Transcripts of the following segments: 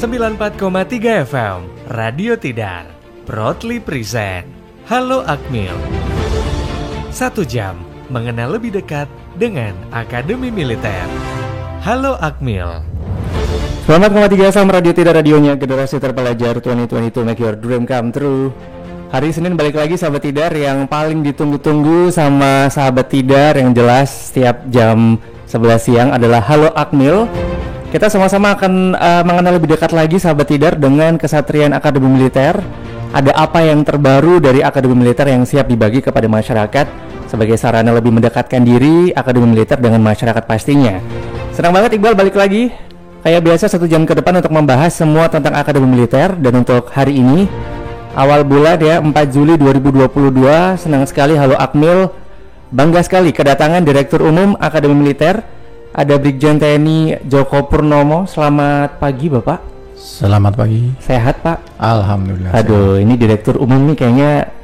94,3 FM Radio Tidar proudly present Halo Akmil. 1 jam mengenal lebih dekat dengan Akademi Militer. Halo Akmil. 94,3 FM Radio Tidar, radionya generasi terpelajar 2022, make your dream come true. Hari Senin balik lagi sahabat Tidar, yang paling ditunggu-tunggu sama sahabat Tidar yang jelas setiap jam 11 siang adalah Halo Akmil. Kita sama-sama akan mengenal lebih dekat lagi sahabat Tidar dengan Kesatrian Akademi Militer. Ada apa yang terbaru dari Akademi Militer yang siap dibagi kepada masyarakat sebagai sarana lebih mendekatkan diri Akademi Militer dengan masyarakat pastinya. Senang banget Iqbal balik lagi kayak biasa 1 jam ke depan untuk membahas semua tentang Akademi Militer. Dan untuk hari ini awal bulan ya, 4 Juli 2022, senang sekali Halo Akmil, bangga sekali kedatangan Direktur Umum Akademi Militer. Ada Brigjen TNI Djoko Purnomo. Selamat pagi Bapak. Selamat pagi. Sehat Pak? Alhamdulillah. Aduh, ini Direktur Umum nih kayaknya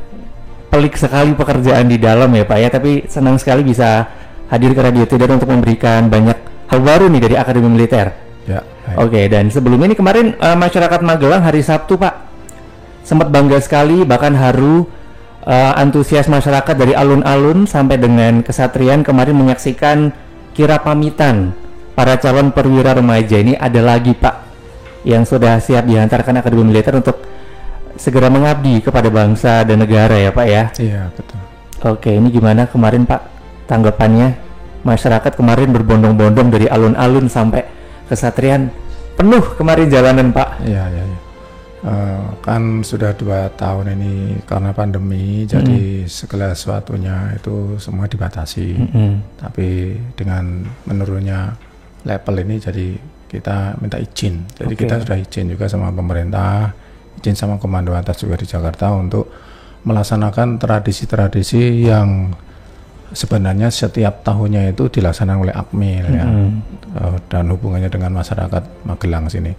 pelik sekali pekerjaan di dalam ya Pak ya. Tapi senang sekali bisa hadir ke Radio Tidar untuk memberikan banyak hal baru nih dari Akademi Militer. Ya. Oke, dan sebelumnya ini kemarin masyarakat Magelang hari Sabtu Pak sempat bangga sekali, bahkan haru, antusias masyarakat dari alun-alun sampai dengan Kesatrian kemarin menyaksikan kirap pamitan para calon perwira remaja. Ini ada lagi Pak yang sudah siap dihantarkan Akademi Militer untuk segera mengabdi kepada bangsa dan negara ya Pak ya. Iya betul. Oke, ini gimana kemarin Pak tanggapannya? Masyarakat kemarin berbondong-bondong dari alun-alun sampai Kesatrian, penuh kemarin jalanan Pak. Iya. Kan sudah 2 tahun ini karena pandemi, jadi segala sesuatunya itu semua dibatasi. Tapi dengan menurunnya level ini, jadi kita minta izin. Jadi kita sudah izin juga sama pemerintah, izin sama komando atas juga di Jakarta untuk melaksanakan tradisi-tradisi yang sebenarnya setiap tahunnya itu dilaksanakan oleh Akmil ya, dan hubungannya dengan masyarakat Magelang sini.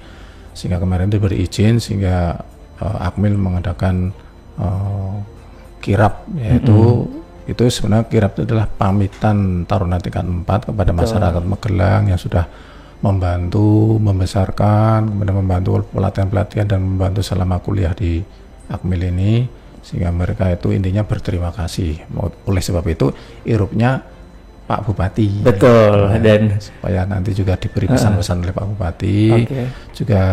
Sehingga kemarin itu beri izin sehingga Akmil mengadakan kirap, yaitu itu sebenarnya kirap itu adalah pamitan Taruna tingkat 4 kepada masyarakat Magelang yang sudah membantu membesarkan, kemudian membantu pelatihan-pelatihan dan membantu selama kuliah di Akmil ini, sehingga mereka itu intinya berterima kasih. Oleh sebab itu irupnya Pak Bupati. Betul. Dan supaya nanti juga diberi pesan-pesan oleh Pak Bupati, juga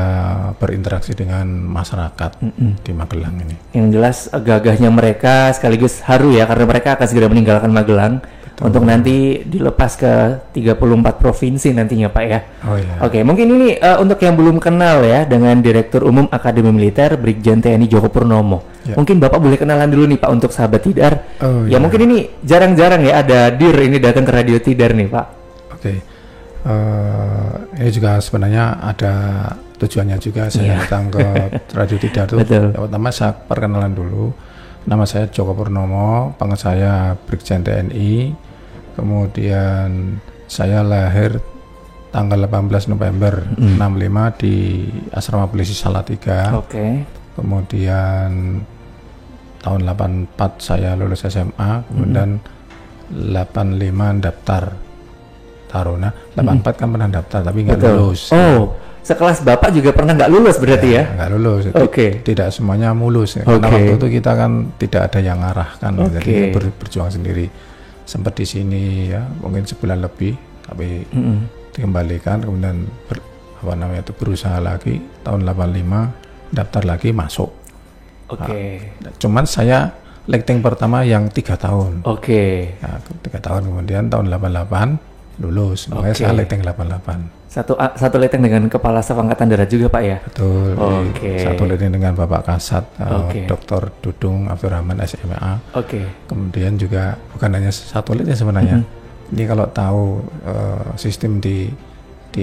berinteraksi dengan masyarakat di Magelang ini. Yang jelas gagahnya mereka sekaligus haru ya, karena mereka akan segera meninggalkan Magelang. Betul. Untuk nanti dilepas ke 34 provinsi nantinya Pak ya. Oh iya. Oke, mungkin ini untuk yang belum kenal ya dengan Direktur Umum Akademi Militer Brigjen TNI Djoko Purnomo. Ya. Mungkin Bapak boleh kenalan dulu nih Pak untuk sahabat Tidar. Ya mungkin ini jarang-jarang ya ada dir ini datang ke Radio Tidar nih Pak. Oke. Ini juga sebenarnya ada tujuannya juga saya datang ke Radio Tidar tuh. Yang pertama saya perkenalan dulu. Nama saya Djoko Purnomo, pangkat saya Brigjen TNI. Kemudian saya lahir tanggal 18 November 65 di Asrama Polisi Salatiga. Kemudian tahun 84 saya lulus SMA, kemudian 85 daftar Taruna. 84 kan pernah daftar tapi nggak lulus. Oh, sekelas Bapak juga pernah nggak lulus berarti ya? Nggak lulus. Tidak semuanya mulus ya. Karena waktu itu kita kan tidak ada yang ngarahkan, jadi berjuang sendiri. Sempat di sini ya mungkin sebulan lebih, tapi dikembalikan, kemudian berusaha lagi tahun 85 daftar lagi masuk. Cuman saya letting pertama yang 3 tahun. Nah, 3 tahun kemudian tahun 88 lulus, makanya saya letting 88. Satu letting dengan Kepala Staf Angkatan Darat juga Pak ya? Betul. Satu letting dengan Bapak Kasat, Dr. Dudung Abdurrahman SMA. Kemudian juga bukan hanya satu letting sebenarnya. Ini kalau tahu sistem di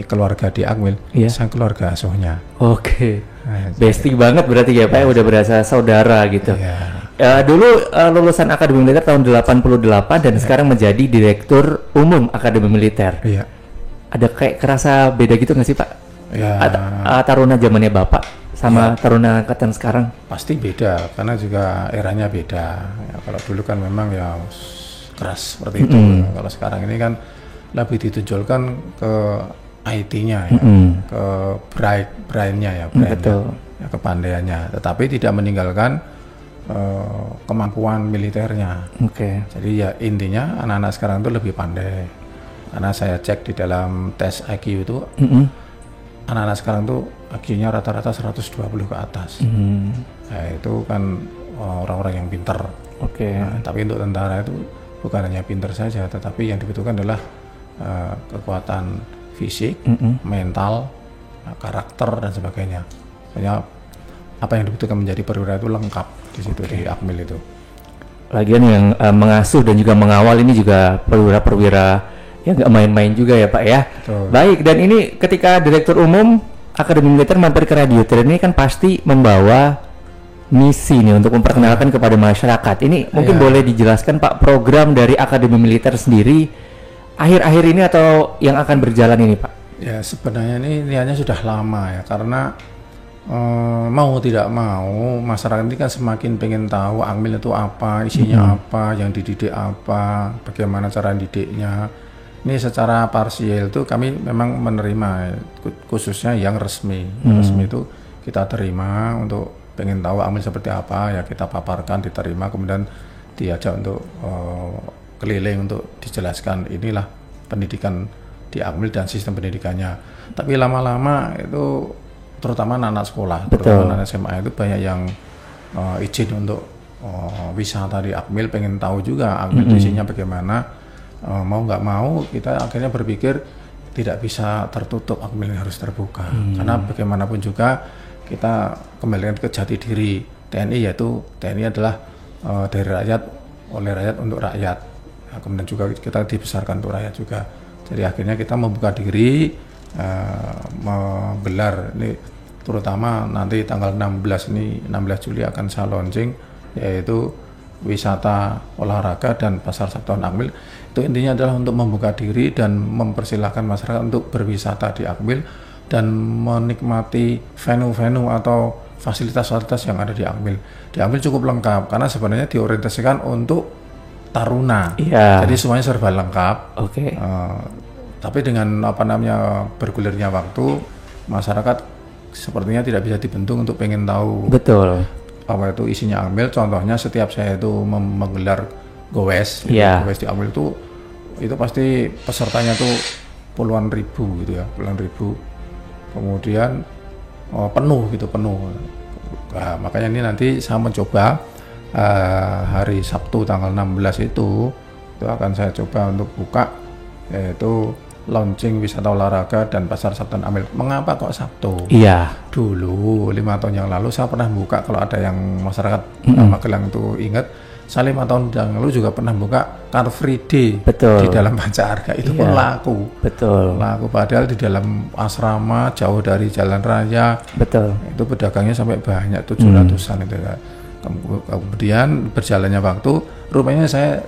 keluarga di Akmil, saya keluarga asuhnya. Bestie banget berarti ya Pak ya, udah berasa saudara gitu. Dulu lulusan Akademi Militer tahun 88 dan sekarang menjadi Direktur Umum Akademi Militer. Ada kayak kerasa beda gitu nggak sih Pak? Taruna zamannya Bapak sama taruna angkatan sekarang? Pasti beda, karena juga eranya beda. Ya, kalau dulu kan memang ya keras seperti itu. Kalau sekarang ini kan lebih ditunjukkan ke IT-nya ya, ke brainnya ya, Betul. ya, kepandaiannya, tetapi tidak meninggalkan kemampuan militernya. Oke. Jadi ya intinya anak-anak sekarang itu lebih pandai. Karena saya cek di dalam tes IQ itu, anak-anak sekarang tuh IQ-nya rata-rata 120 ke atas. Nah, itu kan orang-orang yang pinter. Oke. Nah, tapi untuk tentara itu bukan hanya pinter saja, tetapi yang dibutuhkan adalah kekuatan fisik, mental, karakter dan sebagainya. Makanya apa yang dibutuhkan menjadi perwira itu lengkap di situ di Akmil itu. Lagian yang mengasuh dan juga mengawal ini juga perwira-perwira yang nggak main-main juga ya Pak ya. Betul. Baik, dan ini ketika Direktur Umum Akademi Militer mampir ke Radio Tidan ini kan pasti membawa misi nih untuk memperkenalkan kepada masyarakat. Ini mungkin boleh dijelaskan Pak, program dari Akademi Militer sendiri akhir-akhir ini atau yang akan berjalan ini Pak? Ya sebenarnya ini niatnya sudah lama ya, karena mau tidak mau masyarakat ini kan semakin pengen tahu Akmil itu apa, isinya apa, yang dididik apa, bagaimana cara didiknya. Ini secara parsial itu kami memang menerima, khususnya yang resmi. Resmi itu kita terima untuk pengen tahu Akmil seperti apa, ya kita paparkan, diterima, kemudian diajak untuk keliling untuk dijelaskan inilah pendidikan di Akmil dan sistem pendidikannya. Tapi lama-lama itu terutama anak sekolah, terutama anak SMA itu banyak yang izin untuk wisata di Akmil, pengen tahu juga Akmil itu isinya bagaimana. Mau nggak mau kita akhirnya berpikir tidak bisa tertutup, Akmil ini harus terbuka. Karena bagaimanapun juga kita kembalikan ke jati diri TNI, yaitu TNI adalah dari rakyat, oleh rakyat, untuk rakyat. Nah, kemudian juga kita dibesarkan untuk rakyat juga. Jadi akhirnya kita membuka diri, menggelar ini, terutama nanti tanggal 16 Juli akan saya launching, yaitu wisata olahraga dan pasar Sabtuan Akmil. Itu intinya adalah untuk membuka diri dan mempersilahkan masyarakat untuk berwisata di Akmil dan menikmati venue-venue atau fasilitas-fasilitas yang ada di Akmil. Di Akmil cukup lengkap karena sebenarnya diorientasikan untuk taruna. Jadi semuanya serba lengkap. Tapi dengan bergulirnya waktu, masyarakat sepertinya tidak bisa dibendung untuk pengen tahu apa itu isinya Akmil. Contohnya setiap saya itu menggelar gowes, gowes di Akmil itu pasti pesertanya tuh puluhan ribu gitu ya, puluhan ribu. Kemudian penuh. Nah, makanya ini nanti saya mencoba hari Sabtu tanggal 16 itu akan saya coba untuk buka, yaitu launching wisata olahraga dan pasar Sabtuan Akmil. Mengapa kok Sabtu? Dulu 5 tahun yang lalu saya pernah buka, kalau ada yang masyarakat Magelang itu ingat, saya 5 tahun yang lalu juga pernah buka Car Free Day di dalam Pancarga. Itu pun laku. Laku, padahal di dalam asrama jauh dari jalan raya. Itu pedagangnya sampai banyak, 700-an itu ya. Kemudian berjalannya waktu, rupanya saya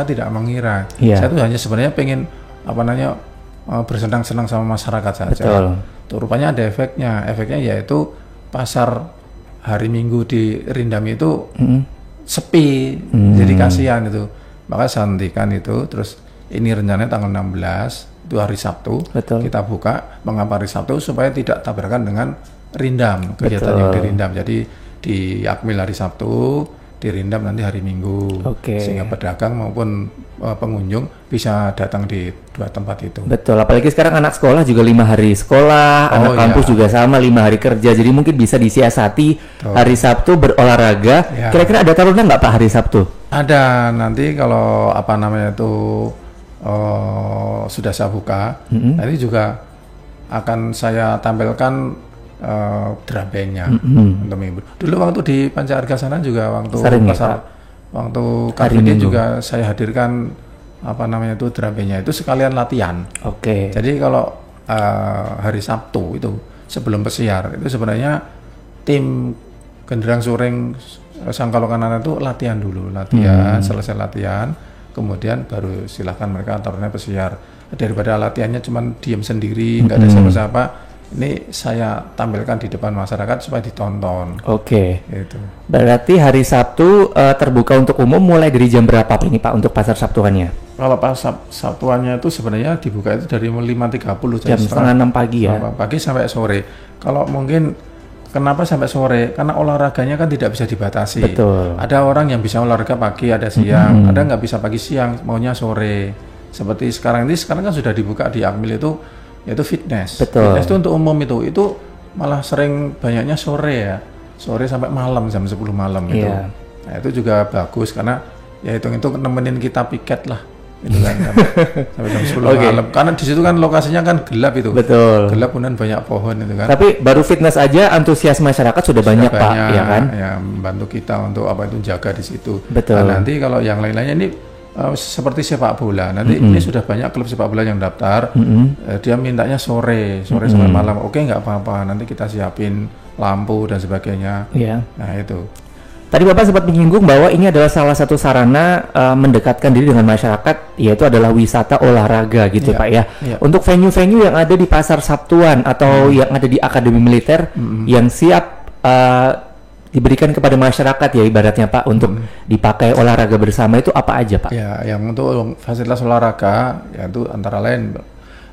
tidak mengira. Saya tuh hanya sebenarnya pengen bersenang-senang sama masyarakat saja. Tuh, rupanya ada efeknya. Efeknya yaitu pasar hari Minggu di Rindam itu sepi. Jadi kasihan itu. Maka saya hentikan itu. Terus ini rencananya tanggal 16 itu hari Sabtu. Kita buka. Mengapa hari Sabtu? Supaya tidak tabrakan dengan Rindam, kegiatan yang di Rindam. Jadi di Akmil hari Sabtu, di Rindam nanti hari Minggu, sehingga pedagang maupun pengunjung bisa datang di dua tempat itu. Apalagi sekarang anak sekolah juga 5 hari sekolah, anak kampus juga sama 5 hari kerja, jadi mungkin bisa disiasati hari Sabtu berolahraga. Kira-kira ada taruna nggak Pak hari Sabtu? Ada, nanti kalau sudah saya buka, nanti juga akan saya tampilkan drum bandnya untuk menghibur. Dulu waktu di Pancarga sana juga waktu waktu Karvidin juga saya hadirkan drum bandnya itu sekalian latihan. Jadi kalau hari Sabtu itu sebelum pesiar itu sebenarnya tim Genderang Suring Sangkalokan itu latihan dulu, selesai latihan, kemudian baru silahkan mereka taruna pesiar. Daripada latihannya cuma diam sendiri, nggak ada siapa-siapa, ini saya tampilkan di depan masyarakat supaya ditonton. Gitu. Berarti hari Sabtu terbuka untuk umum mulai dari jam berapa ini Pak untuk pasar Sabtuannya? kalau pas Sabtuannya itu sebenarnya dibuka itu dari 5.30 jam setengah 6 pagi ya. Pagi sampai sore. Kalau mungkin kenapa sampai sore? Karena olahraganya kan tidak bisa dibatasi. Betul. Ada orang yang bisa olahraga pagi, ada siang, ada nggak bisa pagi siang, maunya sore. Seperti sekarang kan sudah dibuka di Akmil itu, yaitu fitness. Betul. Fitness itu untuk umum itu malah sering banyaknya sore ya, sore sampai malam jam 10 malam gitu. Iya. Nah, itu juga bagus karena ya hitung-hitung nemenin kita piket lah. Itu kan sampai jam 10 malam. Karena di situ kan lokasinya kan gelap itu. Betul. Gelap kemudian banyak pohon itu kan. Tapi baru fitness aja antusias masyarakat sudah banyak Pak, ya kan? Ya membantu kita untuk apa itu jaga di situ. Betul. Nah, nanti kalau yang lain-lainnya ini seperti sepak bola. Nanti ini sudah banyak klub sepak bola yang daftar. Dia mintanya sore sampai malam. Oke, nggak apa-apa. Nanti kita siapin lampu dan sebagainya. Iya. Nah, itu. Tadi Bapak sempat menyinggung bahwa ini adalah salah satu sarana mendekatkan diri dengan masyarakat, yaitu adalah wisata olahraga gitu Pak ya. Untuk venue-venue yang ada di Pasar Sabtuan atau yang ada di Akademi Militer yang siap diberikan kepada masyarakat ya ibaratnya Pak untuk dipakai olahraga bersama itu apa aja Pak? Ya, yang untuk fasilitas olahraga yaitu antara lain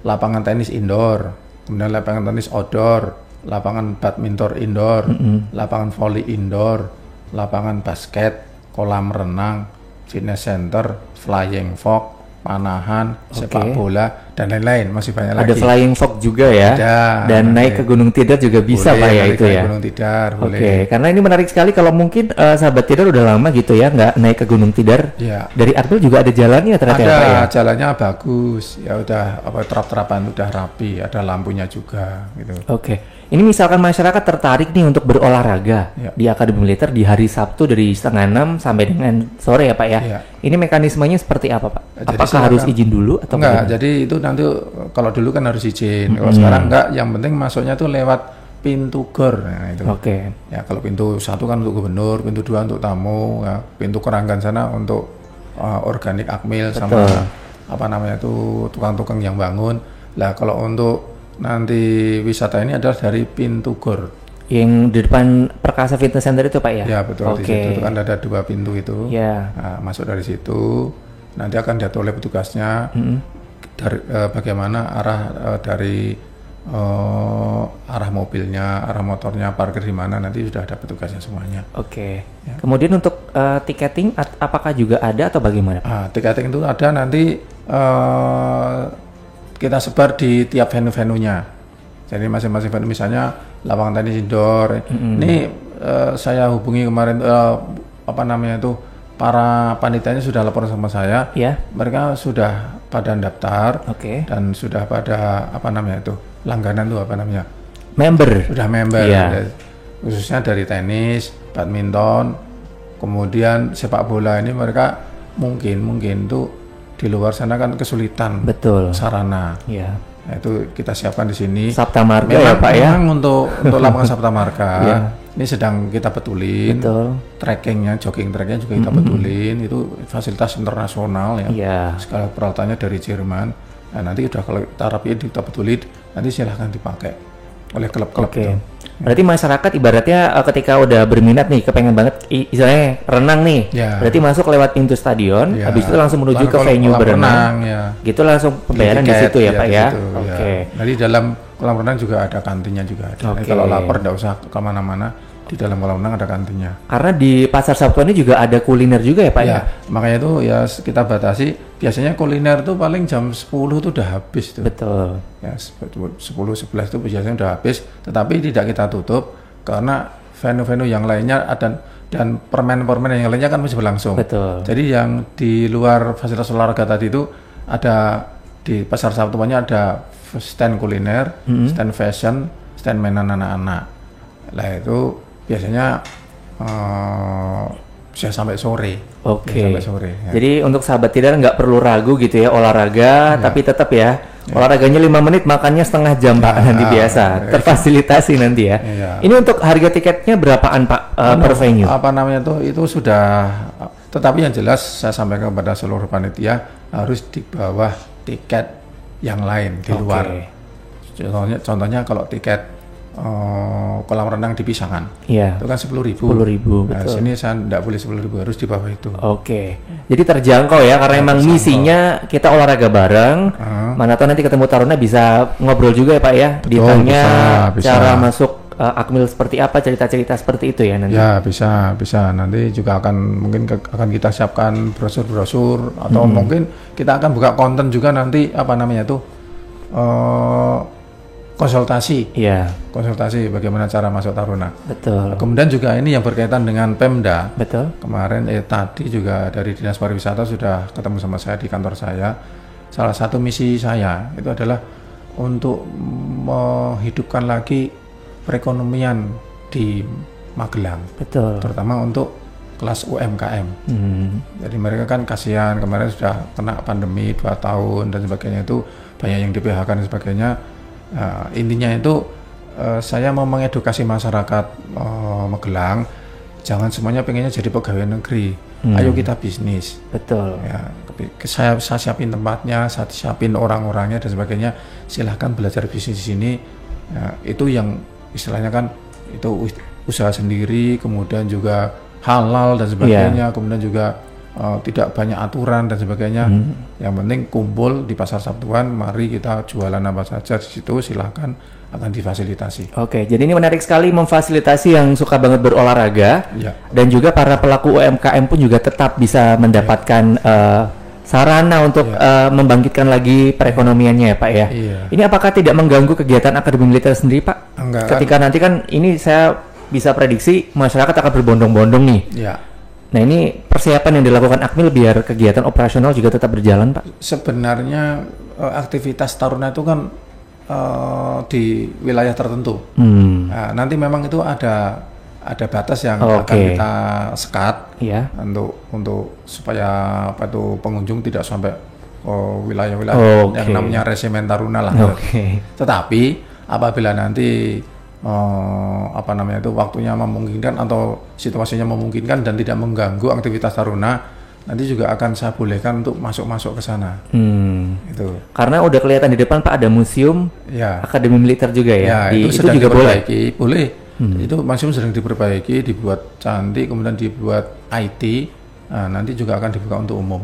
lapangan tenis indoor, kemudian lapangan tenis outdoor, lapangan badminton indoor, lapangan volley indoor, lapangan basket, kolam renang, fitness center, flying fox, panahan, sepak bola dan lain-lain, masih banyak lagi. Ada flying fox juga ya. Ada, dan naik ke Gunung Tidar juga bisa boleh, Pak ya itu ya. Gunung Tidar boleh. Oke, karena ini menarik sekali kalau mungkin sahabat Tidar udah lama gitu ya nggak naik ke Gunung Tidar. Ya. Dari Akmil juga ada jalannya ternyata ada, ya, Pak ya. jalannya bagus. Ya udah terap-terapan udah rapi, ada lampunya juga gitu. Oke. Ini misalkan masyarakat tertarik nih untuk berolahraga di Akademi Militer di hari Sabtu dari setengah 6 sampai dengan sore ya Pak ya. Ini mekanismenya seperti apa Pak? Jadi apakah harus izin dulu atau enggak? Jadi itu nanti kalau dulu kan harus izin. Kalau sekarang enggak, yang penting masuknya tuh lewat pintu gor. Nah, itu. Oke. Ya kalau pintu 1 kan untuk gubernur, pintu 2 untuk tamu, ya, pintu keranggan sana untuk organik Akmil. Betul. Sama apa namanya itu tukang-tukang yang bangun. Lah kalau untuk nanti wisata ini adalah dari pintu gor yang di depan Perkasa Fitness Center itu Pak ya? Ya betul. Di situ kan ada 2 pintu itu. Nah, masuk dari situ nanti akan diatur oleh petugasnya dari bagaimana arah dari arah mobilnya, arah motornya, parkir di mana, nanti sudah ada petugasnya semuanya. Oke. Ya. Kemudian untuk tiketing apakah juga ada atau bagaimana? Tiketing itu ada nanti kita sebar di tiap venue-venuenya. Jadi masing-masing venue misalnya lapangan tenis indoor. Ini saya hubungi kemarin apa namanya itu para panitianya sudah lapor sama saya. Mereka sudah pada daftar dan sudah pada apa namanya itu langganan tuh apa namanya? Member. Sudah member. Khususnya dari tenis, badminton, kemudian sepak bola ini mereka mungkin tuh di luar sana kan kesulitan sarana. Nah, itu kita siapkan di sini. Sabta Marga ya Pak ya. Memang untuk lapangan Sabta Marga ini sedang kita betulin. Trekkingnya, jogging tracknya juga kita betulin. Itu fasilitas internasional ya. Segala peralatannya dari Jerman. Nah, nanti udah kalau kita rapiin, kita betulin, nanti silahkan dipakai oleh klub-klub itu. Berarti masyarakat ibaratnya ketika udah berminat nih, kepengen banget istilahnya renang nih, berarti masuk lewat pintu stadion, habis itu langsung menuju ke venue berenang, gitu langsung pembayaran di situ ya Pak ya. Jadi dalam kolam renang juga ada kantinnya juga ada. Kalau lapar nggak usah kemana-mana, di dalam kolam renang ada kantinnya. Karena di Pasar Sabtuan ini juga ada kuliner juga ya Pak ya. Makanya itu ya kita batasi. Biasanya kuliner tuh paling jam 10 tuh udah habis tuh. Betul. Ya 10-11 itu biasanya udah habis. Tetapi tidak kita tutup karena venue-venue yang lainnya ada dan permen-permen yang lainnya kan masih berlangsung. Betul. Jadi yang di luar fasilitas olahraga tadi itu ada di Pasar Sabtuannya ada stand kuliner, stand fashion, stand mainan anak-anak. Lah itu biasanya bisa sampai sore. Sampai sore. Jadi untuk sahabat Tidar nggak perlu ragu gitu ya olahraga, tapi tetap ya olahraganya 5 menit, makannya setengah jam Pak nanti biasa terfasilitasi nanti ya. Ini untuk harga tiketnya berapaan Pak per venue? Apa namanya tuh itu sudah, tetapi yang jelas saya sampaikan kepada seluruh panitia harus di bawah tiket yang lain di luar. Contohnya kalau tiket kolam renang dipisahkan. Iya. Itu kan 10.000. 10.000, Nah, betul. sini saya tidak boleh 10.000, harus di bawah itu. Oke. Jadi terjangkau ya, karena emang misinya kita olahraga bareng. Mana tahu nanti ketemu taruna bisa ngobrol juga ya Pak ya. Betul, Ditanya bisa. cara masuk Akmil seperti apa, cerita-cerita seperti itu ya nanti. Ya bisa. Nanti juga akan kita siapkan brosur-brosur atau mungkin kita akan buka konten juga nanti konsultasi. Iya. Konsultasi bagaimana cara masuk taruna. Betul. Kemudian juga ini yang berkaitan dengan Pemda. Betul. Kemarin tadi juga dari Dinas Pariwisata sudah ketemu sama saya di kantor saya. Salah satu misi saya itu adalah untuk menghidupkan lagi perekonomian di Magelang, Betul. terutama untuk kelas UMKM. Jadi mereka kan kasihan, kemarin sudah kena pandemi 2 tahun dan sebagainya, itu banyak yang di-PHK dan sebagainya. Intinya itu saya mau mengedukasi masyarakat Magelang, jangan semuanya pengennya jadi pegawai negeri. Ayo kita bisnis. Betul. Ya, saya siapin tempatnya, saya siapin orang-orangnya dan sebagainya. Silahkan belajar bisnis di sini. Ya, itu yang istilahnya kan itu usaha sendiri, kemudian juga halal dan sebagainya, kemudian juga tidak banyak aturan dan sebagainya. Yang penting kumpul di pasar Sabtuan, mari kita jualan apa saja di situ, silahkan, akan difasilitasi. Oke, jadi ini menarik sekali memfasilitasi yang suka banget berolahraga, dan juga para pelaku UMKM pun juga tetap bisa mendapatkan sarana untuk membangkitkan lagi perekonomiannya ya Pak ya. Iya. Ini apakah tidak mengganggu kegiatan Akademi Militer sendiri Pak? Enggak. Ketika nanti kan ini saya bisa prediksi masyarakat akan berbondong-bondong nih. Ya. Nah ini persiapan yang dilakukan Akmil biar kegiatan operasional juga tetap berjalan Pak? Sebenarnya aktivitas taruna itu kan di wilayah tertentu. Nah, nanti memang itu ada batas yang akan kita sekat untuk supaya pengunjung tidak sampai wilayah-wilayah yang namanya resimen taruna lah. Tetapi apabila nanti waktunya memungkinkan atau situasinya memungkinkan dan tidak mengganggu aktivitas taruna, nanti juga akan saya bolehkan untuk masuk ke sana. Itu. Karena udah kelihatan di depan Pak ada museum Akademi Militer juga ya. Itu juga diperbaiki, boleh. Itu museum sedang diperbaiki, dibuat cantik, kemudian dibuat IT. Nah, nanti juga akan dibuka untuk umum.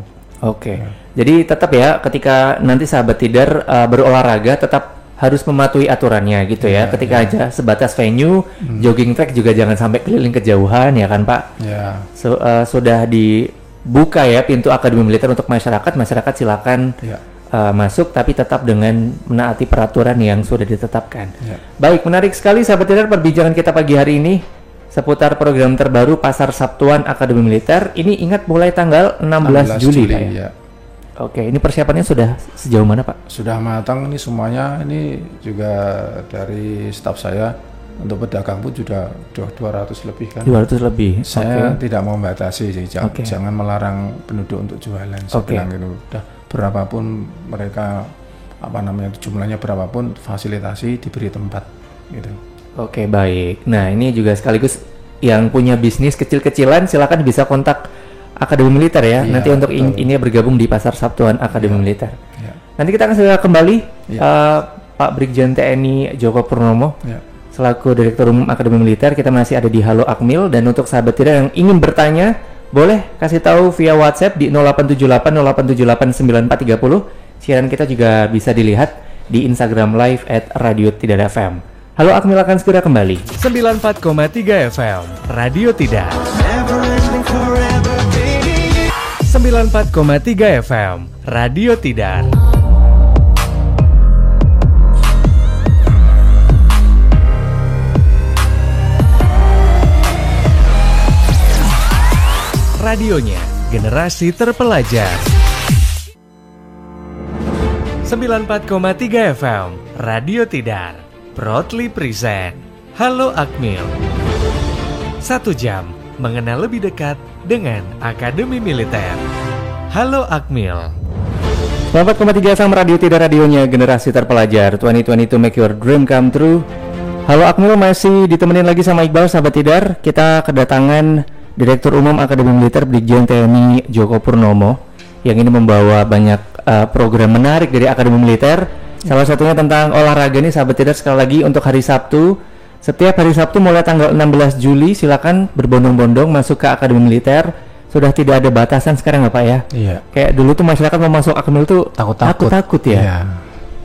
Jadi tetap ya ketika nanti sahabat Tidar berolahraga tetap harus mematuhi aturannya gitu ya. Ketika aja sebatas venue, jogging track juga jangan sampai keliling kejauhan ya kan Pak. Sudah dibuka ya pintu Akademi Militer untuk masyarakat silakan masuk, tapi tetap dengan menaati peraturan yang sudah ditetapkan. Baik, menarik sekali sahabat Tidar perbincangan kita pagi hari ini seputar program terbaru Pasar Sabtuan Akademi Militer. Ini ingat mulai tanggal 16 Juli Pak ya? Ini persiapannya sudah sejauh mana Pak? Sudah matang ini semuanya. Ini juga dari staf saya, untuk pedagang pun sudah 200 lebih kan. 200 lebih. Saya tidak mau membatasi sih, jangan melarang penduduk untuk jualan. Saya bilang gitu. Udah berapapun mereka jumlahnya berapapun, fasilitasi, diberi tempat gitu. Baik. Nah ini juga sekaligus yang punya bisnis kecil-kecilan silakan bisa kontak Akademi Militer ya. Nanti untuk ini bergabung di Pasar Sabtuan Akademi Militer. Nanti kita akan segera kembali Pak Brigjen TNI Joko Purnomo selaku Direktur Umum Akademi Militer. Kita masih ada di Halo Akmil, dan untuk sahabat Tidar yang ingin bertanya boleh kasih tahu via WhatsApp di 0878 0878 9430. Siaran kita juga bisa dilihat di Instagram Live @radiotidar.fm. Halo Akmil akan segera kembali. 94,3 FM Radio Tidar. 94,3 FM Radio Tidar. Radionya generasi terpelajar. 94,3 FM Radio Tidar proudly present Halo Akmil. 1 jam mengenal lebih dekat dengan Akademi Militer. Halo Akmil. 94,3 FM Radio Tidar, radionya generasi terpelajar. 2022 make your dream come true. Halo Akmil masih ditemenin lagi sama Iqbal sahabat Tidar. Kita kedatangan Direktur Umum Akademi Militer Brigjen TNI Joko Purnomo yang ini membawa banyak program menarik dari Akademi Militer. Salah satunya tentang olahraga nih sahabat Tidar. Sekali lagi untuk hari Sabtu Setiap hari Sabtu mulai tanggal 16 Juli silakan berbondong-bondong masuk ke Akademi Militer. Sudah tidak ada batasan sekarang ya Pak ya? Iya. Kayak dulu tuh masyarakat mau masuk Akademi tuh takut-takut ya. Iya.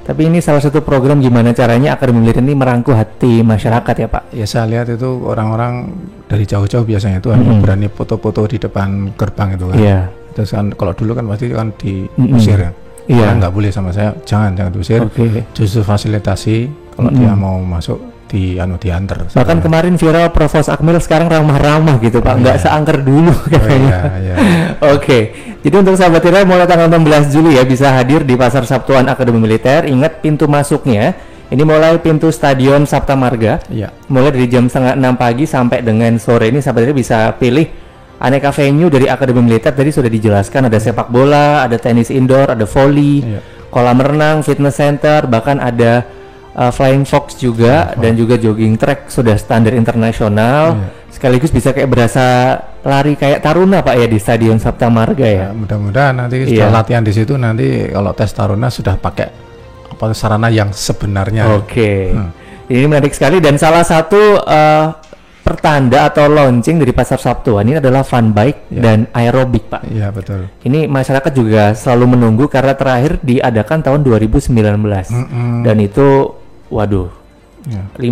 Tapi ini salah satu program gimana caranya Akademi Militer ini merangkul hati masyarakat ya Pak? Ya saya lihat itu orang-orang dari jauh-jauh biasanya itu hanya berani foto-foto di depan gerbang itu kan. Iya. Terus kan kalau dulu kan pasti kan diusir ya. Iya. Nggak boleh sama saya, jangan diusir. Oke. Justru fasilitasi kalau dia mau masuk diantar. Bahkan kemarin viral Provos Akmil sekarang ramah-ramah gitu Pak, nggak seangker dulu katanya. Iya. Oke, jadi untuk sahabat Tira mulai tanggal 16 Juli ya bisa hadir di Pasar Sabtuan Akademi Militer. Ingat pintu masuknya ini mulai pintu Stadion Sapta Marga. Iya. Mulai dari jam 5:30 pagi sampai dengan sore ini sahabat Tira bisa pilih aneka venue dari Akademi Militer. Tadi sudah dijelaskan ada sepak bola, ada tenis indoor, ada volley, kolam renang, fitness center, bahkan ada Flying Fox juga dan juga jogging track sudah standar internasional. Sekaligus bisa kayak berasa lari kayak taruna Pak ya di Stadion Sapta Marga ya. Mudah-mudahan nanti setelah latihan di situ nanti kalau tes taruna sudah pakai sarana yang sebenarnya. Oke. Ini menarik sekali dan salah satu pertanda atau launching dari Pasar Sabtuan ini adalah fun bike dan aerobik Pak. Iya betul. Ini masyarakat juga selalu menunggu karena terakhir diadakan tahun 2019 dan itu waduh 5.000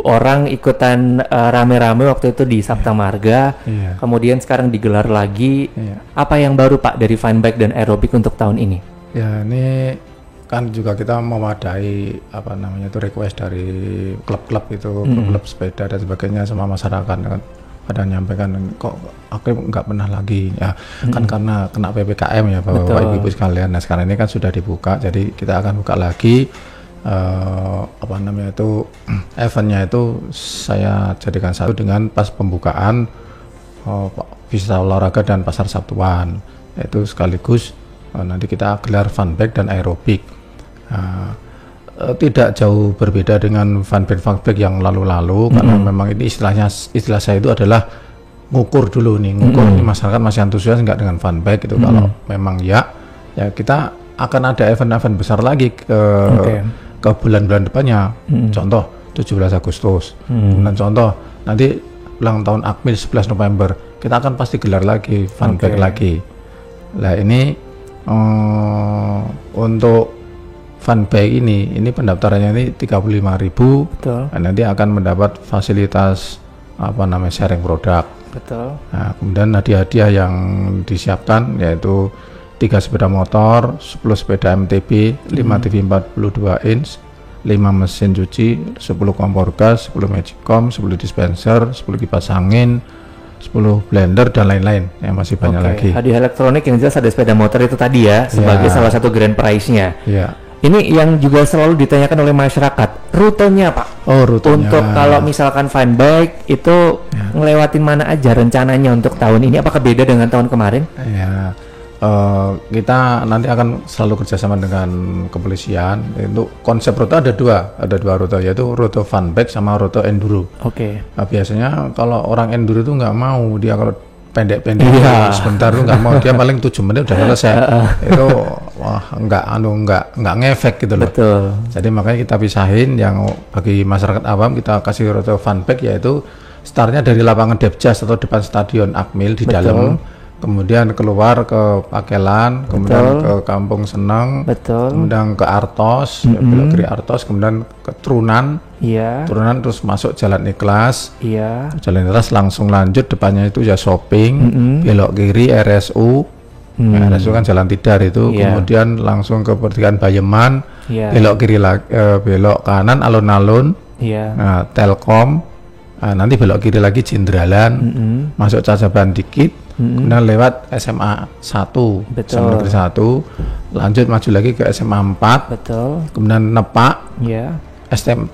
orang ikutan rame-rame waktu itu di Sapta Marga. Kemudian sekarang digelar lagi. Apa yang baru Pak dari fun bike dan aerobik untuk tahun ini? Ya ini kan juga kita mewadai apa namanya itu request dari klub-klub itu, klub sepeda dan sebagainya sama masyarakat kan pada nyampaikan kok aku nggak pernah lagi ya kan karena kena PPKM ya Bapak Ibu sekalian. Nah sekarang ini kan sudah dibuka, jadi kita akan buka lagi apa namanya itu eventnya itu saya jadikan satu dengan pas pembukaan Pista Olahraga dan Pasar Sabtuan, yaitu sekaligus nanti kita gelar fun bike dan aerobik. Tidak jauh berbeda dengan fun bike yang lalu-lalu karena memang ini istilah saya itu adalah ngukur dulu nih, ngukur ini masyarakat masih antusias nggak dengan fun bike itu. Kalau memang ya kita akan ada event-event besar lagi ke bulan-bulan depannya. Contoh 17 Agustus, kemudian contoh nanti ulang tahun Akmil 11 November kita akan pasti gelar lagi fun bike lagi. Nah ini untuk fun bike ini pendaftarannya ini 35.000. Betul. Nah, nanti akan mendapat fasilitas apa namanya sharing produk. Betul. Nah, kemudian hadiah-hadiah yang disiapkan yaitu 3 sepeda motor, 10 sepeda MTB, 5 TV 42 inch, 5 mesin cuci, 10 kompor gas, 10 Magicom, 10 dispenser, 10 kipas angin, 10 blender dan lain-lain yang masih banyak lagi. Hadiah elektronik yang jelas ada sepeda motor itu tadi ya sebagai salah satu grand prize-nya. Iya. Ini yang juga selalu ditanyakan oleh masyarakat, rutenya Pak. Oh, rutenya. Untuk kalau misalkan fun bike itu ngelewatin mana aja rencananya untuk tahun ini? Apakah beda dengan tahun kemarin? Ya, kita nanti akan selalu kerjasama dengan kepolisian. Untuk konsep rute ada dua rute, yaitu rute fun bike sama rute enduro. Oke. Nah, biasanya kalau orang enduro itu nggak mau, dia kalau pendek-pendek sebentar tuh nggak mau, dia paling 7 menit udah selesai. Itu nggak ngefek gitu loh. Betul. Jadi makanya kita pisahin yang bagi masyarakat awam kita kasih rute fun bike, yaitu startnya dari lapangan Depjas atau depan Stadion Akmil di dalam, kemudian keluar ke Pakelan, kemudian ke Kampung Seneng, kemudian ke Artos, belok kiri Artos, kemudian ke Trunan, Trunan terus masuk Jalan Ikhlas, Jalan Ikhlas langsung lanjut depannya itu ya shopping, belok kiri RSU, RSU kan Jalan Tidar itu, kemudian langsung ke pertigaan Bayeman, belok kiri belok kanan alun-alun, Telkom, nanti belok kiri lagi Jendralan, masuk Cacaban dikit, kemudian lewat SMA 1, SMA Negeri 1, lanjut maju lagi ke SMA 4, kemudian Nepak,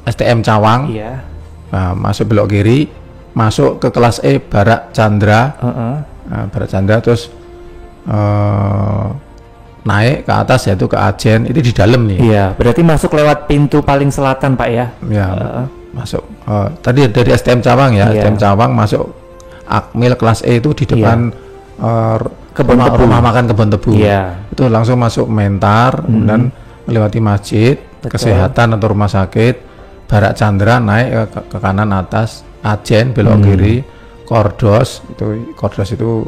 STM Cawang, masuk belok kiri, masuk ke kelas E Barak Chandra, Barak Chandra, terus naik ke atas yaitu ke Ajen, itu di dalam nih. Iya, berarti masuk lewat pintu paling selatan Pak ya? Ya, masuk. Tadi dari STM Cawang ya, STM Cawang masuk Akmil kelas E itu di depan rumah makan Kebon Tebu. Itu langsung masuk Mentar, kemudian melewati masjid, kesehatan atau rumah sakit, Barak Chandra naik ke kanan atas, Ajen belok kiri, Kordos itu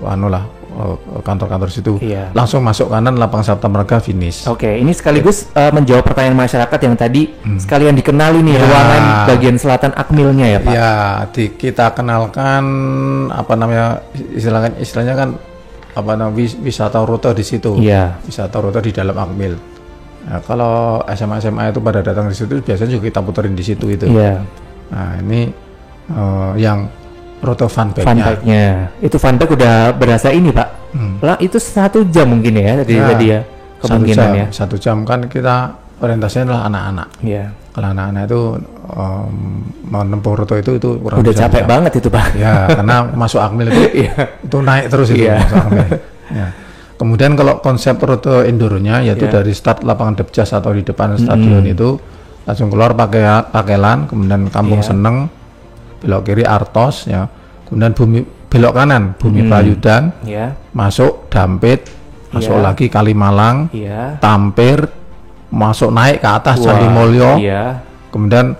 kantor-kantor situ. Iya. Langsung masuk kanan Lapang Sabta Marga finish. Oke, ini sekaligus menjawab pertanyaan masyarakat yang tadi sekalian dikenali nih ruangan bagian selatan Akmilnya ya Pak. Ya, kita kenalkan istilahnya kan wisata rute di situ. Iya. Wisata rute di dalam Akmil. Nah, kalau SMA itu pada datang di situ biasanya juga kita puterin di situ itu. Iya. Nah, ini yang rute funbike-nya. Itu funbike udah berasa ini Pak. Lah itu 1 jam mungkin ya tadi ya kemungkinannya. 1 jam kan kita orientasinya adalah anak-anak. Iya. Kalau anak-anak itu menempuh rute itu kurang udah capek banget itu Pak. Ya, karena masuk Akmil itu naik terus itu masuk Akmil. Ya. Kemudian kalau konsep rute enduro-nya yaitu dari start lapangan Depjas atau di depan stadion itu langsung keluar Pakelan, kemudian Kampung Seneng, belok kiri Artos ya. Kemudian belok kanan Bumi Prayudan, masuk Dampit, masuk lagi Kalimalang, Tampir, masuk naik ke atas Candi Mulyo, kemudian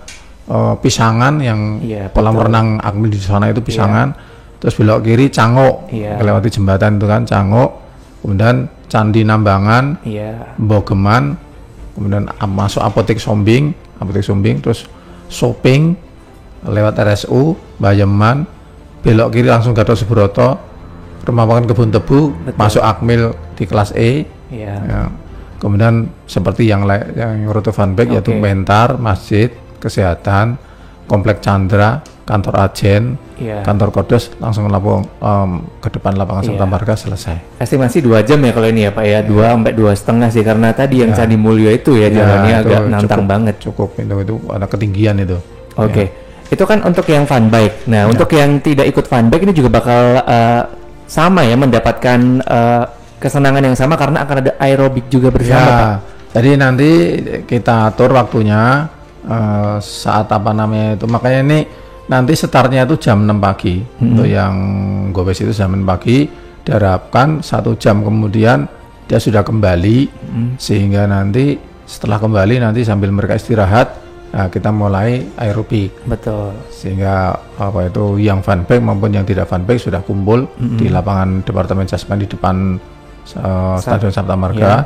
Pisangan yang kolam renang Akmil di sana itu Pisangan, terus belok kiri Cangok, melewati jembatan itu kan Cangok, kemudian Candi Nambangan, Bogeman, kemudian masuk Apotek Sombing, terus Soping, lewat RSU, Bayeman, belok kiri langsung Gatot Subroto, rumah makan Kebun Tebu, masuk Akmil di kelas E. Ya. Kemudian seperti yang rute funbike yaitu Mentar, Masjid, Kesehatan, Komplek Chandra, kantor Ajen, kantor Kodos, langsung ke depan lapangan Sabta Marga selesai. Estimasi 2 jam ya kalau ini ya Pak ya, 2 sampai 2,5 sih karena tadi yang Candi Mulyo itu jalannya agak nantang banget. Cukup itu ada ketinggian itu. Oke. Itu kan untuk yang funbike. Nah, untuk yang tidak ikut funbike ini juga bakal sama ya mendapatkan kesenangan yang sama karena akan ada aerobik juga bersama Pak. Jadi nanti kita atur waktunya saat itu makanya ini nanti startnya itu jam 6 pagi untuk yang gowes itu jam 6 pagi diharapkan 1 jam kemudian dia sudah kembali sehingga nanti setelah kembali nanti sambil mereka istirahat kita mulai aerobik. Betul. Sehingga yang funbike maupun yang tidak funbike sudah kumpul di lapangan Departemen Jasman di depan Stadion Sabta Marga.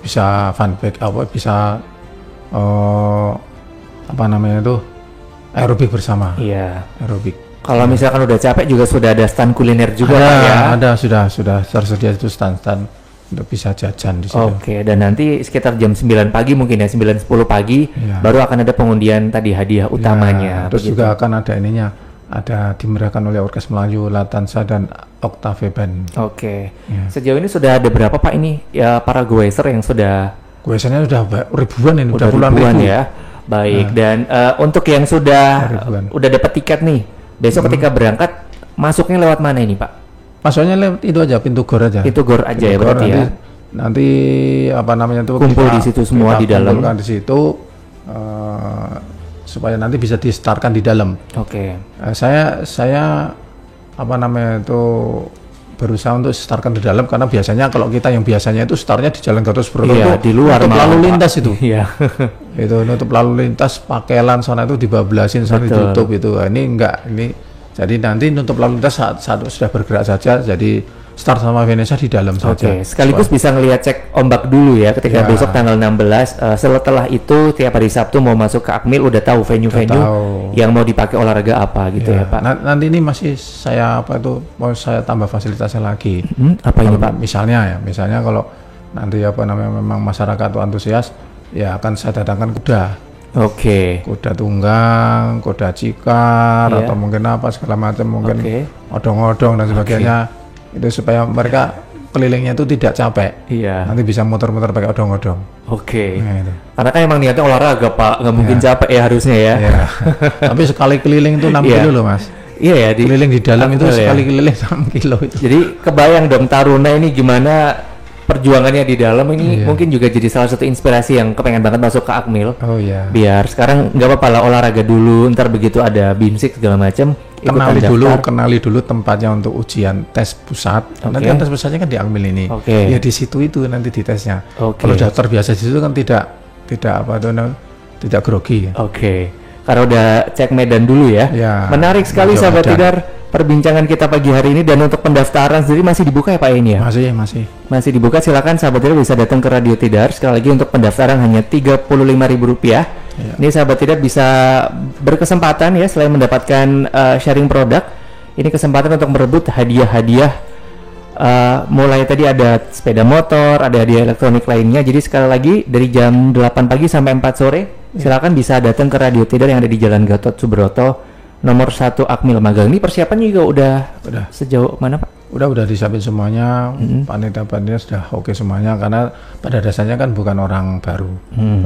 Bisa funbike bisa aerobik bersama. Iya. Aerobik. Kalau misalkan udah capek juga sudah ada stand kuliner juga Pak ya. Ada sudah tersedia itu stand untuk bisa jajan di situ. Oke, dan nanti sekitar jam 9 pagi mungkin ya, 9-10 pagi baru akan ada pengundian tadi hadiah utamanya. Terus juga akan ada ada dimeriahkan oleh Orkes Melayu, Latansa dan Octave Band. Oke. Sejauh ini sudah ada berapa Pak ini ya para goeser yang sudah? Goesernya sudah ribuan ini, udah puluhan ribu ya. Baik, dan untuk yang udah dapat tiket nih, besok ketika berangkat masuknya lewat mana ini Pak? Masuknya lewat itu aja, pintu gor aja. Itu gor aja ya berarti nanti itu kumpul di situ semua di dalam. Kumpulkan di situ supaya nanti bisa di-startkan di dalam. Oke. Saya berusaha untuk startkan di dalam karena biasanya kalau kita yang biasanya itu startnya di Jalan Gatot Subroto di luar lalu lintas itu. Iya. Itu nutup lalu lintas Pakelan sana itu dibablasin sana ditutup itu. Ini enggak, jadi nanti nutup lalu lintas saat sudah bergerak saja, jadi start sama Venesia di dalam saja. Sekaligus bisa ngelihat cek ombak dulu ya ketika besok tanggal 16. Setelah itu tiap hari Sabtu mau masuk ke Akmil udah tahu venue-venue yang mau dipakai olahraga apa gitu ya Pak. Nanti ini masih mau saya tambah fasilitasnya lagi. Apa ini Pak? Misalnya kalau nanti memang masyarakat itu antusias, ya akan saya datangkan kuda. Kuda tunggang, kuda cikar, atau mungkin segala macam, mungkin odong-odong dan sebagainya. Itu supaya mereka kelilingnya itu tidak capek. Nanti bisa muter-muter pakai odong-odong. Karena kan emang niatnya olahraga Pak, nggak mungkin capek ya harusnya ya. Tapi sekali keliling itu 6 kilo loh Mas. Keliling di dalam itu sekali keliling 6 kilo itu. Jadi kebayang dong Taruna ini gimana perjuangannya di dalam ini. Mungkin juga jadi salah satu inspirasi yang kepengen banget masuk ke Akmil. Biar sekarang nggak apa-apa lah olahraga dulu, ntar begitu ada BIMSIK segala macam kenali dulu tempatnya untuk ujian tes pusat. Nanti kan tes pusatnya kan di Akmil ini. Ya di situ itu nanti di tesnya. Kalau daftar biasa di situ kan tidak grogi. karena udah cek medan dulu ya. Ya, Menarik sekali Medan. sahabat Tidar perbincangan kita pagi hari ini, dan untuk pendaftaran sendiri masih dibuka ya Pak ini ya? Masih. Dibuka, silakan sahabat Tidar bisa datang ke Radio Tidar. Sekali lagi untuk pendaftaran hanya Rp35.000. Ya. Ini sahabat Tidar bisa berkesempatan ya, selain mendapatkan sharing produk, ini kesempatan untuk merebut hadiah-hadiah. Mulai tadi ada sepeda motor, ada hadiah elektronik lainnya. Jadi sekali lagi dari jam 8 pagi sampai 4 sore silakan bisa datang ke Radio Tidar yang ada di Jalan Gatot Subroto nomor 1 Akmil Magelang. Ini persiapan juga udah sejauh mana Pak? Udah disiapin semuanya, panitia sudah oke semuanya, karena pada dasarnya kan bukan orang baru,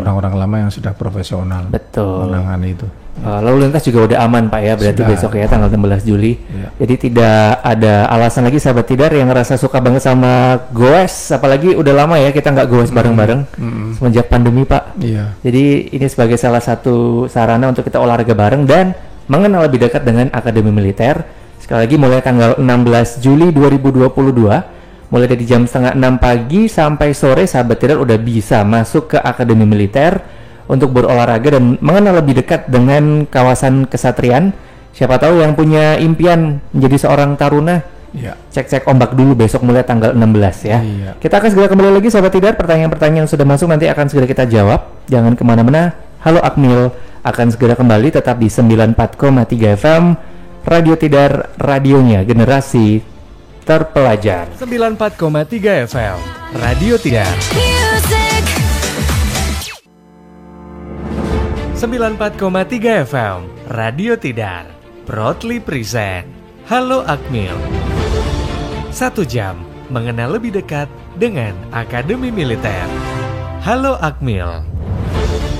orang-orang lama yang sudah profesional. Betul. Menangani itu. Lalu lintas juga udah aman Pak ya, berarti Sudah. besok ya tanggal 16 Juli. Iya. Jadi tidak ada alasan lagi sahabat Tidar yang ngerasa suka banget sama goes, apalagi udah lama ya kita nggak goes bareng-bareng semenjak pandemi Pak. Iya. Jadi ini sebagai salah satu sarana untuk kita olahraga bareng dan mengenal lebih dekat dengan Akademi Militer. Sekali lagi mulai tanggal 16 Juli 2022, mulai dari jam 5:30 pagi sampai sore sahabat Tidar udah bisa masuk ke Akademi Militer untuk berolahraga dan mengenal lebih dekat dengan kawasan kesatrian. Siapa tahu yang punya impian menjadi seorang taruna, Iya. cek-cek ombak dulu besok mulai tanggal 16 ya. Iya. Kita akan segera kembali lagi sahabat Tidar, pertanyaan-pertanyaan yang sudah masuk nanti akan segera kita jawab. Jangan kemana-mana, Halo Akmil akan segera kembali tetap di 94,3 FM Radio Tidar, radionya generasi terpelajar. 94,3 FM Radio Tidar. 94,3 FM Radio Tidar proudly present Halo Akmil. 1 jam mengenal lebih dekat dengan Akademi Militer. Halo Akmil.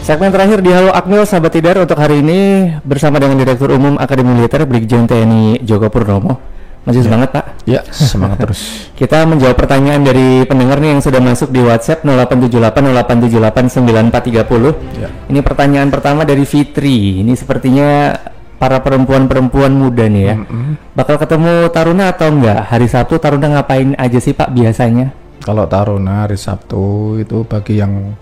Segmen terakhir di Halo Akmil sahabat Tidar untuk hari ini bersama dengan Direktur Umum Akademi Militer Brigjen TNI Joko Purnomo. Masih semangat Pak? Ya, semangat terus. Kita menjawab pertanyaan dari pendengar nih yang sudah masuk di WhatsApp 0878 Ya. Ini pertanyaan pertama dari Fitri. Ini sepertinya para perempuan-perempuan muda nih ya. Bakal ketemu taruna atau enggak? Hari Sabtu taruna ngapain aja sih Pak biasanya? Kalau taruna hari Sabtu itu bagi yang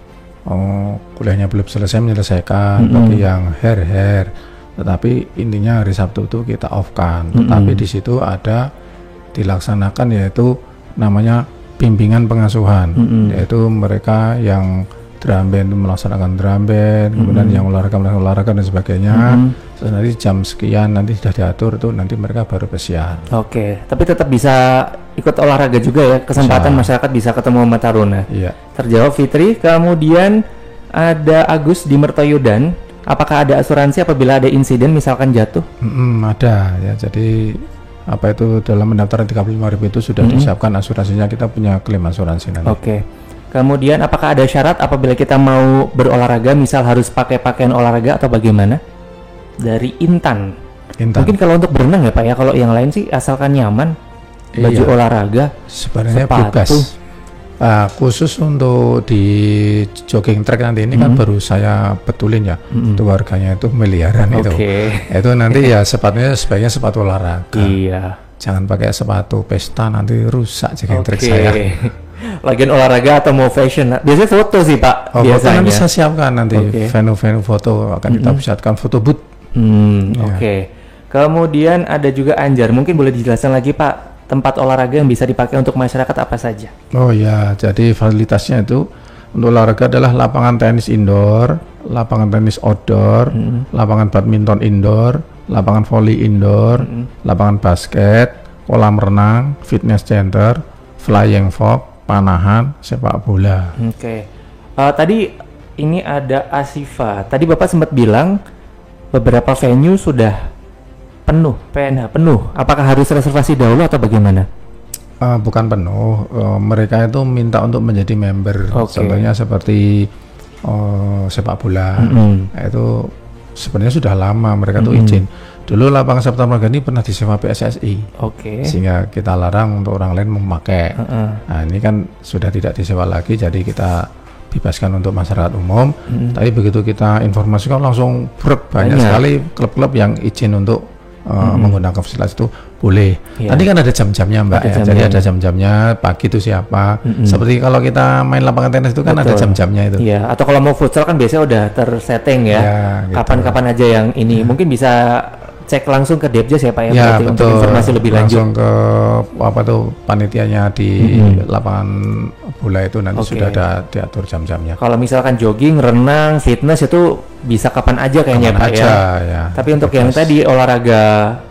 kuliahnya belum selesai menyelesaikan, bagi yang hair. Tetapi intinya hari Sabtu itu kita off-kan. Tetapi di situ ada dilaksanakan yaitu namanya bimbingan pengasuhan, yaitu mereka yang drum band itu melaksanakan drum band, kemudian yang olahraga dan sebagainya. Terus nanti jam sekian nanti sudah diatur itu nanti mereka baru bersiar. Oke, tapi tetap bisa ikut olahraga juga ya, kesempatan masyarakat bisa ketemu sama taruna. Iya. Terjawab Fitri. Kemudian ada Agus di Mertoyodan. Apakah ada asuransi apabila ada insiden misalkan jatuh? Ada ya. Jadi apa itu dalam pendaftaran 35.000 itu sudah disiapkan asuransinya, kita punya klaim asuransi nanti. Oke. Kemudian apakah ada syarat apabila kita mau berolahraga, misal harus pakai pakaian olahraga atau bagaimana? Dari Intan. Mungkin kalau untuk berenang ya Pak ya, kalau yang lain sih asalkan nyaman, baju olahraga, sebenarnya sepatu. bebas. Khusus untuk di jogging track nanti ini kan baru saya betulin ya, itu harganya itu miliaran itu. Itu nanti ya sepatunya sebaiknya sepatu olahraga. Iya. Jangan pakai sepatu pesta, nanti rusak jogging track saya. Lagian olahraga atau mau fashion, biasanya foto sih Pak. Foto biasanya nanti saya siapkan nanti venue-venue foto akan kita siapkan foto booth. Oke. Kemudian ada juga Anjar, mungkin boleh dijelaskan lagi Pak, tempat olahraga yang bisa dipakai untuk masyarakat apa saja? Oh ya, jadi fasilitasnya itu untuk olahraga adalah lapangan tenis indoor, lapangan tenis outdoor, lapangan badminton indoor, lapangan volley indoor, lapangan basket, kolam renang, fitness center, flying fox, panahan, sepak bola. Oke. Tadi ini ada Asifa. Tadi Bapak sempat bilang beberapa venue sudah penuh, PNH penuh. Apakah harus reservasi dahulu atau bagaimana? Bukan penuh, mereka itu minta untuk menjadi member. Contohnya seperti sepak bola, itu sebenarnya sudah lama mereka tuh izin. Dulu lapangan Sabta Marga ini pernah disewa PSSI, sehingga kita larang untuk orang lain memakai. Nah ini kan sudah tidak disewa lagi, jadi kita bebaskan untuk masyarakat umum. Tapi begitu kita informasikan langsung banyak sekali klub-klub yang izin untuk menggunakan fasilitas itu boleh. Nanti kan ada jam-jamnya Mbak ya. Jadi ada jam-jamnya, pagi itu siapa. Seperti kalau kita main lapangan tenis itu kan ada jam-jamnya itu. Iya, atau kalau mau futsal kan biasanya udah tersetting ya. Gitu. Kapan-kapan aja yang ini. Mungkin bisa cek langsung ke Depjas ya Pak ya, betul. untuk informasi lebih lanjut. Langsung ke panitianya di lapangan bola itu nanti sudah ada diatur jam-jamnya. Kalau misalkan jogging, renang, fitness itu bisa kapan aja kayaknya kapan Pak aja, ya. Tapi untuk yang tadi olahraga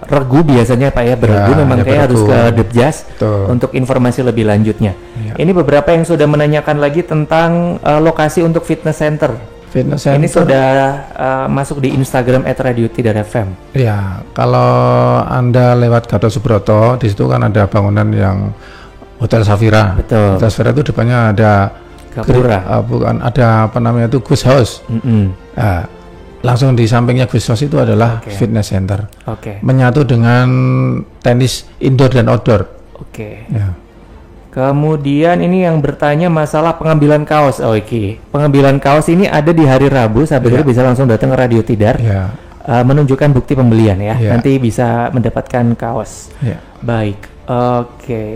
regu biasanya Pak ya, beregu memang kayak harus ke Depjas untuk informasi lebih lanjutnya. Ini beberapa yang sudah menanyakan lagi tentang lokasi untuk fitness center. Ini sudah masuk di Instagram @radiotidar.fm. Ya, kalau Anda lewat Gatot Subroto, di situ kan ada bangunan yang Hotel Safira. Betul. Hotel Safira itu depannya ada Gapura. Bukan, ada apa namanya itu Guest House. Nah, langsung di sampingnya Guest House itu adalah fitness center. Menyatu dengan tenis indoor dan outdoor. Ya. Kemudian ini yang bertanya masalah pengambilan kaos. Pengambilan kaos ini ada di hari Rabu, sahabat bisa langsung datang ke Radio Tidar, menunjukkan bukti pembelian ya. Nanti bisa mendapatkan kaos. Baik,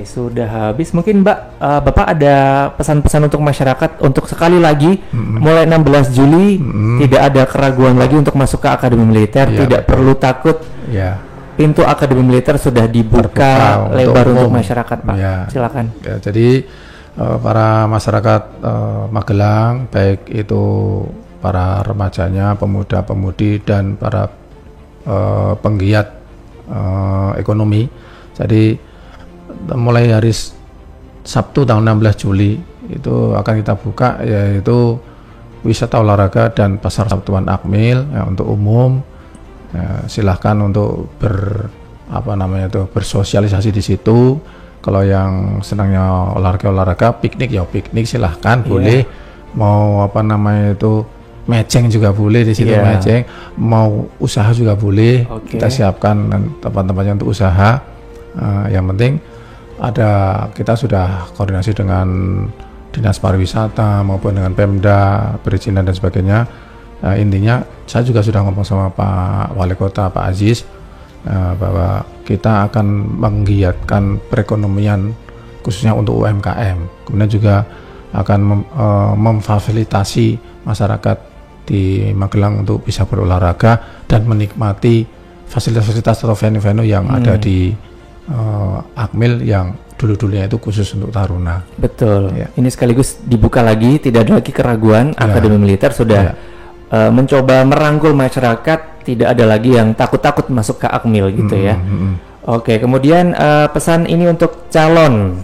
sudah habis. Mungkin Bapak ada pesan-pesan untuk masyarakat untuk sekali lagi mulai 16 Juli tidak ada keraguan lagi untuk masuk ke Akademi Militer, tidak perlu takut. Pintu Akademi Militer sudah dibuka lebar untuk masyarakat, Pak. Silakan. Ya, jadi para masyarakat Magelang, baik itu para remajanya, pemuda-pemudi dan para penggiat ekonomi. Jadi mulai hari Sabtu tanggal 16 Juli itu akan kita buka, yaitu wisata olahraga dan pasar Sabtuan Akmil untuk umum. Silahkan untuk bersosialisasi di situ. Kalau yang senangnya olahraga piknik piknik silahkan boleh. Mau meceng juga boleh di situ meceng. Mau usaha juga boleh. Kita siapkan tempat-tempatnya untuk usaha. Yang penting kita sudah koordinasi dengan Dinas Pariwisata maupun dengan Pemda, perizinan dan sebagainya. Intinya saya juga sudah ngomong sama Pak Wali Kota, Pak Aziz, bahwa kita akan menggiatkan perekonomian khususnya untuk UMKM. Kemudian juga akan memfasilitasi masyarakat di Magelang untuk bisa berolahraga dan menikmati fasilitas-fasilitas atau venue-venue yang ada di Akmil yang dulu-dulunya itu khusus untuk taruna. Betul. Ini sekaligus dibuka lagi, tidak ada lagi keraguan. Akademi Militer sudah mencoba merangkul masyarakat, tidak ada lagi yang takut-takut masuk ke Akmil gitu ya. Kemudian pesan ini untuk calon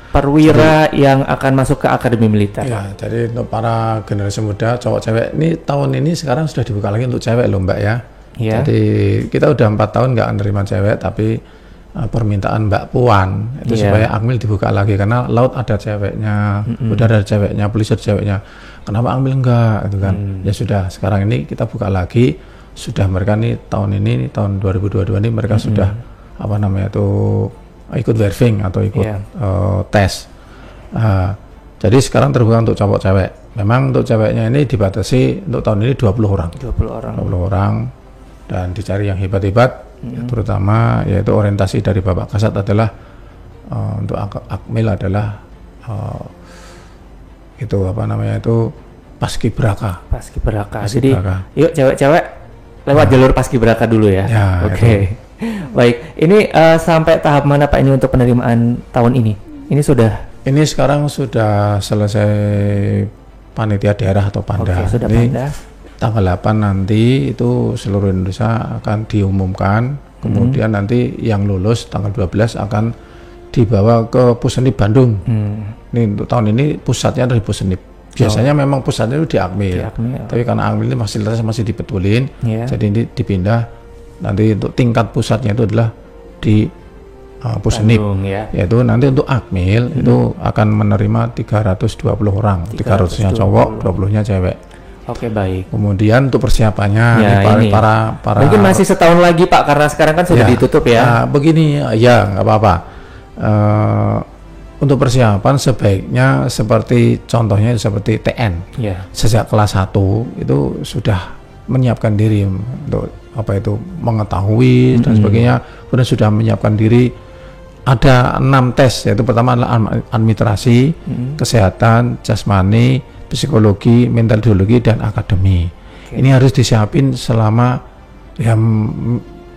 perwira yang akan masuk ke Akademi Militer. Jadi untuk para generasi muda, cowok cewek, ini tahun ini sekarang sudah dibuka lagi untuk cewek loh Mbak ya. Jadi kita udah 4 tahun nggak menerima cewek, tapi permintaan Mbak Puan itu supaya Akmil dibuka lagi karena laut ada ceweknya, udara ada ceweknya, polisi ada ceweknya. Kenapa Akmil enggak gitu kan? Ya sudah, sekarang ini kita buka lagi. Sudah mereka nih tahun 2022 ini mereka sudah ikut verifying atau ikut tes. Jadi sekarang terbuka untuk cowok cewek. Memang untuk ceweknya ini dibatasi untuk tahun ini 20 orang. 20 orang dan dicari yang hebat-hebat. Terutama yaitu orientasi dari Bapak Kasat adalah untuk Akmil adalah Paskibraka. Jadi yuk cewek-cewek lewat jalur Paskibraka dulu ya. Baik, ini sampai tahap mana Pak ini untuk penerimaan tahun ini? Ini sekarang sudah selesai panitia daerah atau Panda. Sudah ini Panda. Tanggal 8 nanti itu seluruh Indonesia akan diumumkan. Kemudian nanti yang lulus tanggal 12 akan dibawa ke Pusenip Bandung. Ini untuk tahun ini pusatnya dari Pusenip. Biasanya memang pusatnya itu di Akmil. Tapi karena Akmil ini fasilitasnya masih dibetulin, jadi ini dipindah. Nanti untuk tingkat pusatnya itu adalah di Pusenip. Yaitu nanti untuk Akmil itu akan menerima 320 orang. 300-nya cowok, 20-nya cewek. Baik. Kemudian untuk persiapannya para mungkin masih setahun lagi Pak karena sekarang kan sudah ditutup ya. Begini nggak apa-apa. Untuk persiapan sebaiknya seperti contohnya seperti TN. Sejak kelas 1 itu sudah menyiapkan diri untuk apa itu mengetahui dan sebagainya. Kemudian sudah menyiapkan diri. Ada 6 tes, yaitu pertama adalah administrasi, kesehatan, jasmani, psikologi, mental ideologi, dan akademi. Ini harus disiapin selama ya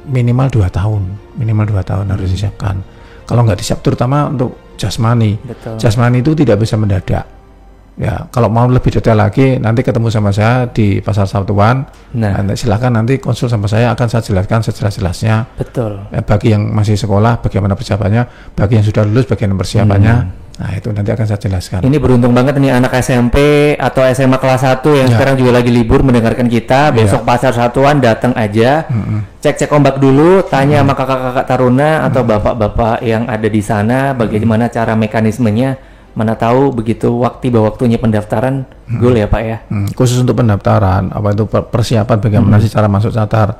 minimal 2 tahun, harus disiapkan. Kalau nggak disiap, terutama untuk jasmani. Betul. Jasmani itu tidak bisa mendadak. Ya, kalau mau lebih detail lagi, nanti ketemu sama saya di Pasar Sabtuan. Nah, Silakan nanti konsul sama saya, akan saya jelaskan sejelas-jelasnya. betul. Bagi yang masih sekolah, bagaimana persiapannya, bagi yang sudah lulus, bagaimana persiapannya. Nah, itu nanti akan saya jelaskan. Ini beruntung banget nih anak SMP atau SMA kelas 1 yang sekarang juga lagi libur mendengarkan kita. Besok Pasar Satuan datang aja, cek-cek ombak dulu, tanya sama kakak-kakak taruna atau bapak-bapak yang ada di sana bagaimana cara mekanismenya. Mana tahu begitu waktunya pendaftaran goal ya Pak ya. Khusus untuk pendaftaran, apa itu persiapan bagaimana sih cara masuk catar,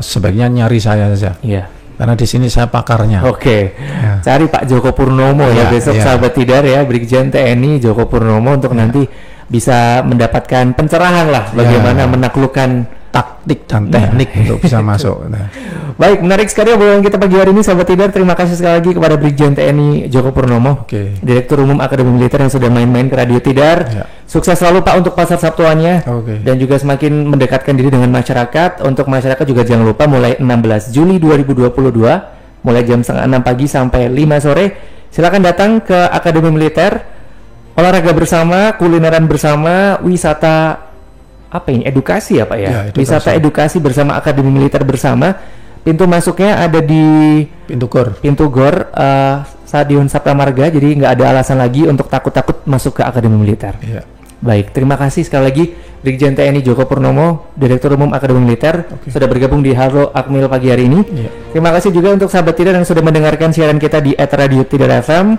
sebaiknya nyari saya saja. Iya. Karena di sini saya pakarnya. Oke. Cari Pak Joko Purnomo ya besok sahabat Tidar ya, Brigjen TNI Joko Purnomo untuk nanti bisa mendapatkan pencerahan lah bagaimana menaklukkan taktik dan teknik untuk bisa masuk. Nah. Baik, menarik sekali obrolan kita pagi hari ini sahabat Tidar. Terima kasih sekali lagi kepada Brigjen TNI Joko Purnomo, Direktur Umum Akademi Militer yang sudah main-main ke Radio Tidar. Sukses selalu Pak untuk Pasar Sabtuannya dan juga semakin mendekatkan diri dengan masyarakat. Untuk masyarakat juga jangan lupa mulai 16 Juli 2022 mulai jam 5:30 pagi sampai 5 sore silakan datang ke Akademi Militer, olahraga bersama, kulineran bersama, wisata edukasi ya Pak ya, wisata edukasi bersama Akademi Militer bersama. Pintu masuknya ada di pintu gor Stadion Sabta Marga, jadi nggak ada alasan lagi untuk takut-takut masuk ke Akademi Militer. Baik, terima kasih sekali lagi Brigjen TNI Joko Purnomo, Direktur Umum Akademi Militer, sudah bergabung di Halo Akmil pagi hari ini. Terima kasih juga untuk sahabat Tidar yang sudah mendengarkan siaran kita di Radio Tidar FM.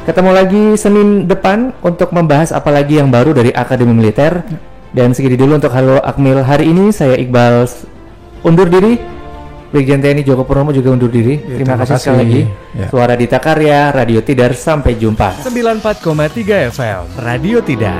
Ketemu lagi Senin depan untuk membahas apa lagi yang baru dari Akademi Militer. Dan segini dulu untuk Halo Akmil hari ini. Saya Iqbal undur diri, Brigjen TNI Joko Purnomo juga undur diri. Terima kasih sekali lagi. Suara Dita Karya, Radio Tidar, sampai jumpa. 94,3 FM Radio Tidar.